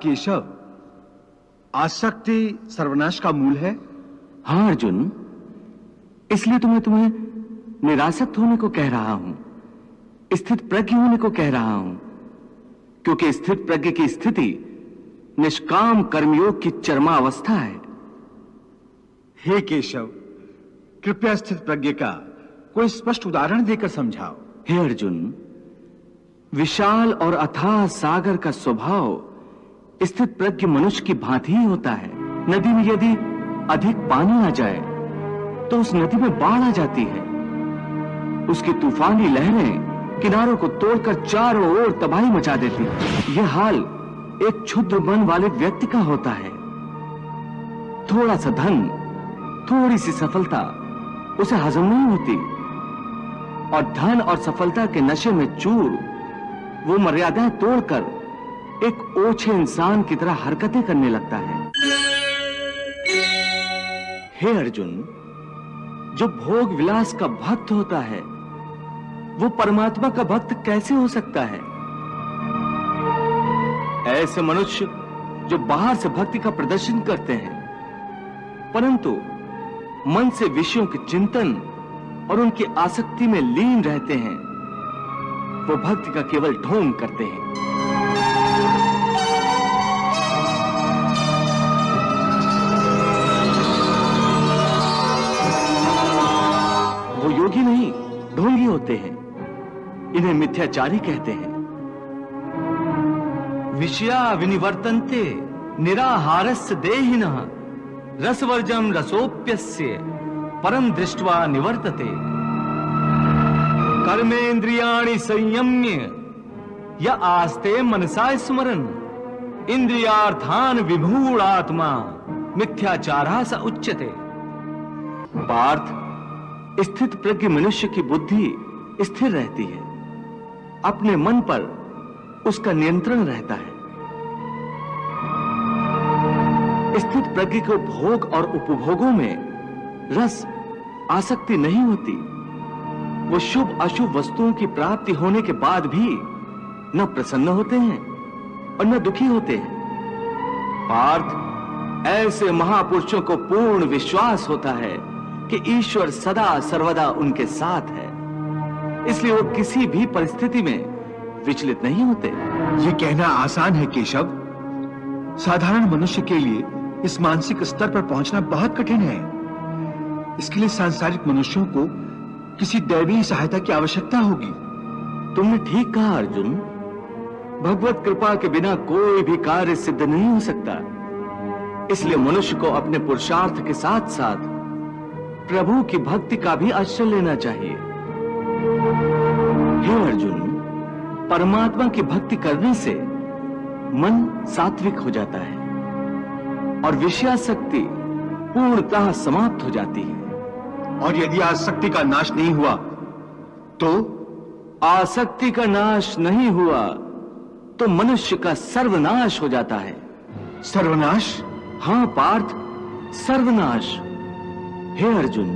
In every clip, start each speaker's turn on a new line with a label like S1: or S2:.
S1: केशव, आसक्ति सर्वनाश का मूल है?
S2: हाँ अर्जुन, इसलिए तो मैं तुम्हें निरासक्त होने को कह रहा हूं, स्थित प्रज्ञ होने को कह रहा हूं, क्योंकि स्थित प्रज्ञ की स्थिति निष्काम कर्मयोग की चरमावस्था है।
S1: हे केशव, कृपया स्थित प्रज्ञ का कोई स्पष्ट उदाहरण देकर समझाओ।
S2: हे अर्जुन, विशाल और अथाह सागर का स्वभाव स्थित प्रज्ञ मनुष्य की भांति ही होता है। नदी में यदि अधिक पानी आ जाए तो उस नदी में बाढ़ आ जाती है। उसकी तूफानी लहरें किनारों को तोड़कर चारों ओर तबाही मचा देती है। यह हाल एक क्षुद्र मन वाले व्यक्ति का होता है। थोड़ा सा धन, थोड़ी सी सफलता उसे हजम नहीं होती, और धन और सफलता के नशे में चूर वो मर्यादाएं तोड़कर एक ओछे इंसान की तरह हरकतें करने लगता है। हे अर्जुन, जो भोग विलास का भक्त होता है वो परमात्मा का भक्त कैसे हो सकता है? ऐसे मनुष्य जो बाहर से भक्ति का प्रदर्शन करते हैं परंतु मन से विषयों के चिंतन और उनकी आसक्ति में लीन रहते हैं, वो भक्ति का केवल ढोंग करते हैं। वो योगी नहीं, ढोंगी होते हैं। इन्हें मिथ्याचारी कहते हैं। विषया विनिवर्तन्ते निराहारस्य देहिनः रसवर्जम रसोप्यस्य परम दृष्ट्वा निवर्तते। कर्मेन्द्रियाणि संयम्य य आस्ते मनसा स्मरन् इंद्रियार्थान विमूढ़ात्मा मिथ्याचारः स उच्यते। पार्थ, स्थित प्रज्ञ मनुष्य की बुद्धि स्थिर रहती है, अपने मन पर उसका नियंत्रण रहता है। स्थित प्रज्ञ को भोग और उपभोगों में रस आसक्ति नहीं होती। वो शुभ अशुभ वस्तुओं की प्राप्ति होने के बाद भी न प्रसन्न होते हैं और न दुखी होते हैं। पार्थ, ऐसे महापुरुषों को पूर्ण विश्वास होता है कि ईश्वर सदा सर्वदा उनके साथ है, इसलिए वो किसी भी परिस्थिति में विचलित नहीं होते।
S1: ये कहना आसान है केशव, साधारण मनुष्य के लिए इस मानसिक स्तर पर पहुंचना बहुत कठिन है। इसके लिए सांसारिक मनुष्यों को किसी दैवीय सहायता की आवश्यकता होगी।
S2: तुमने ठीक कहा अर्जुन, भगवत कृपा के बिना कोई भी कार्य सिद्ध नहीं हो सकता। इसलिए मनुष्य को अपने पुरुषार्थ के साथ साथ प्रभु की भक्ति का भी आश्रय लेना चाहिए। हे अर्जुन, परमात्मा की भक्ति करने से मन सात्विक हो जाता है और विषयासक्ति पूर्णतः समाप्त हो जाती है।
S1: और यदि आसक्ति का नाश नहीं हुआ तो?
S2: आसक्ति का नाश नहीं हुआ तो मनुष्य का सर्वनाश हो जाता है।
S1: सर्वनाश?
S2: हाँ पार्थ, सर्वनाश। हे अर्जुन,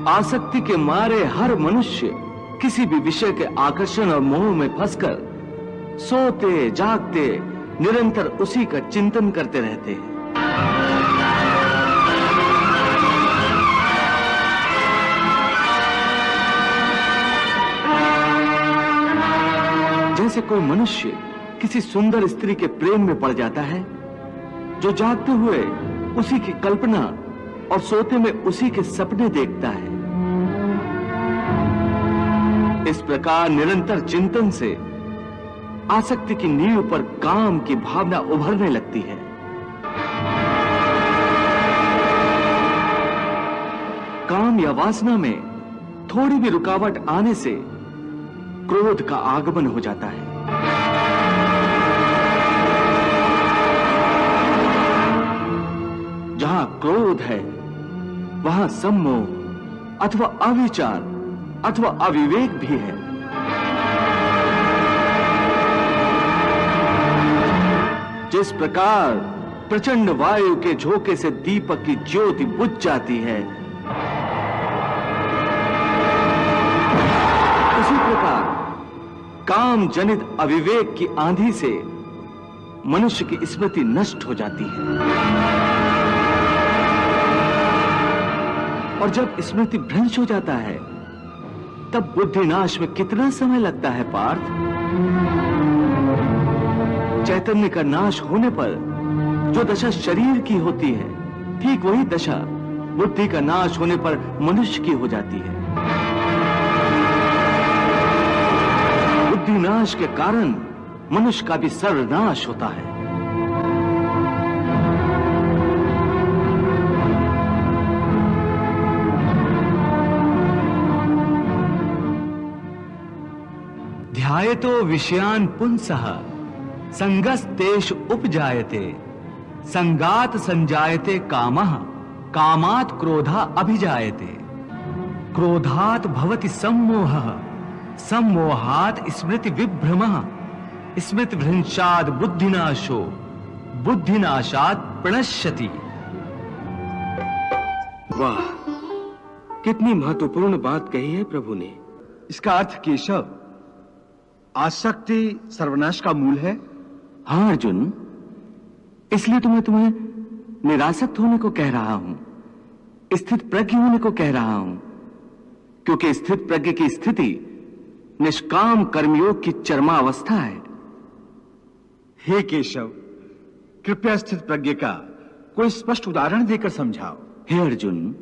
S2: आसक्ति के मारे हर मनुष्य किसी भी विषय के आकर्षण और मोह में फंसकर सोते जागते निरंतर उसी का चिंतन करते रहते हैं। जैसे कोई मनुष्य किसी सुंदर स्त्री के प्रेम में पड़ जाता है, जो जागते हुए उसी की कल्पना और सोते में उसी के सपने देखता है। इस प्रकार निरंतर चिंतन से आसक्ति की नींव पर काम की भावना उभरने लगती है। काम या वासना में थोड़ी भी रुकावट आने से क्रोध का आगमन हो जाता है। जहां क्रोध है वहां सम्मोह अथवा अविचार अथवा अविवेक भी है। जिस प्रकार प्रचंड वायु के झोंके से दीपक की ज्योति बुझ जाती है, उसी प्रकार काम जनित अविवेक की आंधी से मनुष्य की स्मृति नष्ट हो जाती है। और जब स्मृति भ्रंश हो जाता है, तब बुद्धि नाश में कितना समय लगता है पार्थ? चैतन्य का नाश होने पर जो दशा शरीर की होती है, ठीक वही दशा बुद्धि का नाश होने पर मनुष्य की हो जाती है। बुद्धि नाश के कारण मनुष्य का भी सर्वनाश होता है।
S3: ध्यायतो विषयान् पुंसः संगस्तेषु उपजायते संगात संजायते कामः कामात् क्रोधा अभिजायते क्रोधात् भवति सम्मोहः सम्मोहात् स्मृति विभ्रमः स्मृति भ्रंशात् बुद्धिनाशो बुद्धिनाशात् प्रणश्यति।
S2: वाह, कितनी महत्वपूर्ण बात कही है प्रभु ने।
S1: इसका अर्थ केशव, आसक्ति सर्वनाश का मूल है।
S2: हाँ अर्जुन, इसलिए तो मैं तुम्हें निरासक्त होने को कह रहा हूं, स्थित प्रज्ञ होने को कह रहा हूं, क्योंकि स्थित प्रज्ञ की स्थिति निष्काम कर्मयोग की चरमावस्था है।
S1: हे केशव, कृपया स्थित प्रज्ञ का कोई स्पष्ट उदाहरण देकर समझाओ।
S2: हे अर्जुन,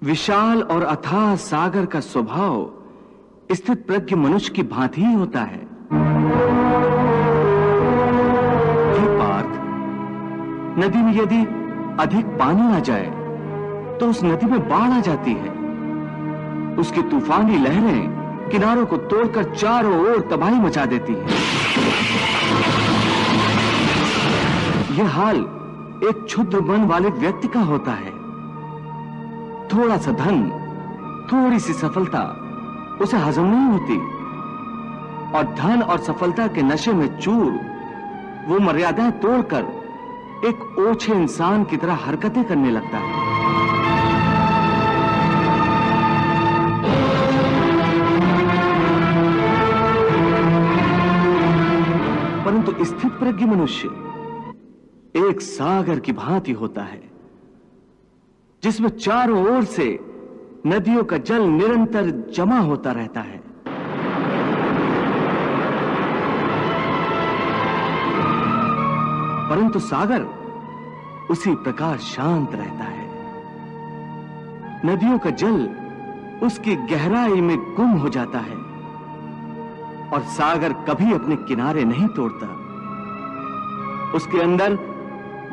S2: विशाल और अथाह सागर का स्वभाव स्थित प्रज्ञ मनुष्य की भांति ही होता है। हे पार्थ, नदी में यदि अधिक पानी आ जाए तो उस नदी में बाढ़ आ जाती है। उसकी तूफानी लहरें किनारों को तोड़कर चारों ओर तबाही मचा देती हैं। यह हाल एक क्षुद्र मन वाले व्यक्ति का होता है। थोड़ा सा धन, थोड़ी सी सफलता उसे हजम नहीं होती, और धन और सफलता के नशे में चूर वो मर्यादाएं तोड़कर एक ओछे इंसान की तरह हरकतें करने लगता है। परंतु स्थित प्रज्ञ मनुष्य एक सागर की भांति होता है, जिसमें चारों ओर से नदियों का जल निरंतर जमा होता रहता है। परंतु सागर उसी प्रकार शांत रहता है। नदियों का जल उसकी गहराई में गुम हो जाता है, और सागर कभी अपने किनारे नहीं तोड़ता। उसके अंदर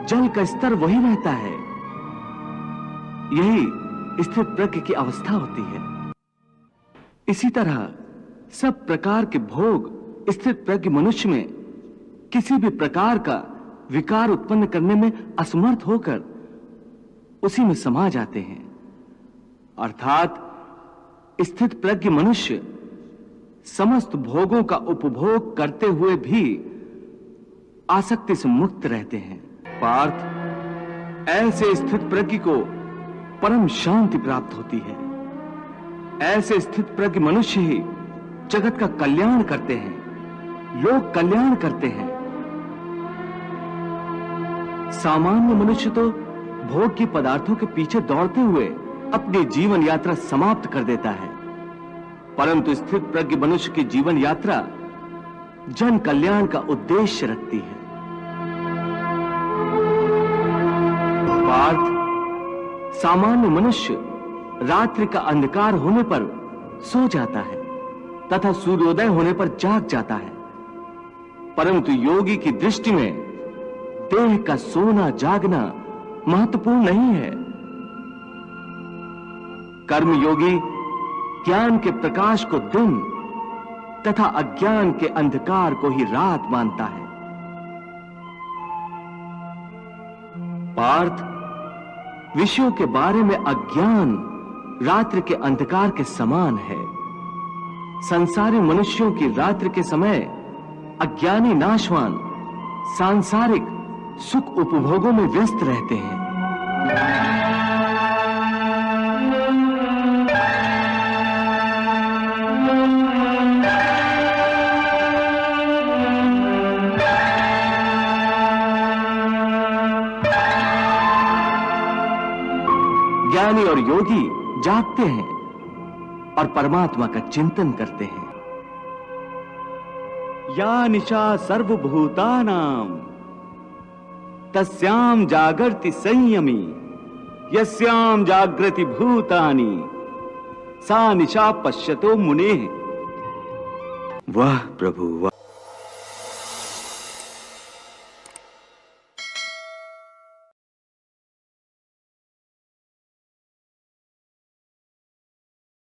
S2: जल का स्तर वही रहता है। यही स्थित प्रज्ञ की अवस्था होती है। इसी तरह सब प्रकार के भोग स्थित प्रज्ञ मनुष्य में किसी भी प्रकार का विकार उत्पन्न करने में असमर्थ होकर उसी में समा जाते हैं। अर्थात स्थित प्रज्ञ मनुष्य समस्त भोगों का उपभोग करते हुए भी आसक्ति से मुक्त रहते हैं। पार्थ, ऐसे स्थित प्रज्ञ को परम शांति प्राप्त होती है। ऐसे स्थित प्रज्ञ मनुष्य ही जगत का कल्याण करते हैं, लोक कल्याण करते हैं। सामान्य मनुष्य तो भोग की पदार्थों के पीछे दौड़ते हुए अपनी जीवन यात्रा समाप्त कर देता है, परंतु स्थित प्रज्ञ मनुष्य की जीवन यात्रा जन कल्याण का उद्देश्य रखती है। पार्थ, सामान्य मनुष्य रात्रि का अंधकार होने पर सो जाता है तथा सूर्योदय होने पर जाग जाता है, परंतु योगी की दृष्टि में देह का सोना जागना महत्वपूर्ण नहीं है। कर्मयोगी ज्ञान के प्रकाश को दिन तथा अज्ञान के अंधकार को ही रात मानता है। पार्थ, विषयों के बारे में अज्ञान रात्रि के अंधकार के समान है। संसारी मनुष्यों की रात्रि के समय अज्ञानी नाशवान सांसारिक सुख उपभोगों में व्यस्त रहते हैं। ज्ञानी और योगी जागते हैं और परमात्मा का चिंतन करते हैं। या निशा सर्वभूतानां तस्याम जागर्ति संयमी यस्याम जागृति भूतानि सा निशा पश्यतो मुनेः। वाह प्रभु वाह।